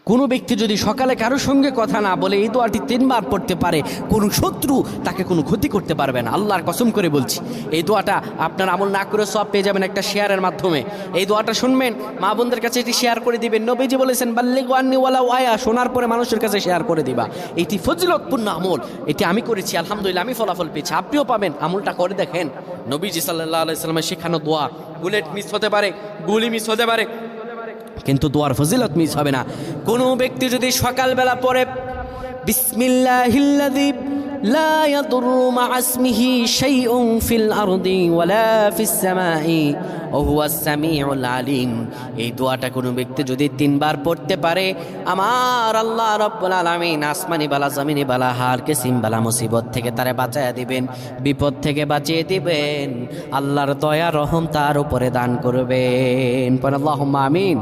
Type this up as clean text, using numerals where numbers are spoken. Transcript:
কোনো ব্যক্তি যদি সকালে কারোর সঙ্গে কথা না বলে এই দোয়াটি 3 বার পড়তে পারে, কোনো শত্রু তাকে কোনো ক্ষতি করতে পারবে না। আল্লাহর কসম করে বলছি, এই দোয়াটা আপনার আমল না করে সব পেয়ে যাবেন একটা শেয়ারের মাধ্যমে। এই দোয়াটা শুনবেন, মা বোনদের কাছে এটি শেয়ার করে দিবেন। নবীজি বলেছেন বাল্লিগু আন্নি ওয়ালাউ আয়া, শোনার পরে মানুষের কাছে শেয়ার করে দিবা। এটি ফজিলতপূর্ণ আমল, এটি আমি করেছি, আলহামদুলিল্লাহ আমি ফলাফল পেয়েছি, আপনিও পাবেন। আমলটা করে দেখেন। নবীজি সাল্লাল্লাহু আলাইহি সাল্লামের শেখানো দোয়া, বুলেট মিস হতে পারে, গুলি মিস হতে পারে, কিন্তু দোয়ার ফজিলত মিস হবে না। কোনো ব্যক্তি যদি সকালবেলা পড়ে বিসমিল্লাহিল্লাযী লা ইয়াদুররু মা'a ইসমিহি শাইউন ফিল আরদি ওয়ালা ফিস সামাই ওয়া হুয়াস সামিউল আলিম, এই দোয়াটা কোনো ব্যক্তি যদি 3 বার পড়তে পারে, আমার আল্লাহ রাব্বুল আলামিন আসমানি বালা জমিনি বালা হার কিসিম বালা মুসিবত থেকে তারে বাঁচায়া দিবেন, বিপদ থেকে বাঁচিয়ে দিবেন। আল্লাহর দয়া রহম তার উপরে দান করবেন। আল্লাহুম্মা আমিন।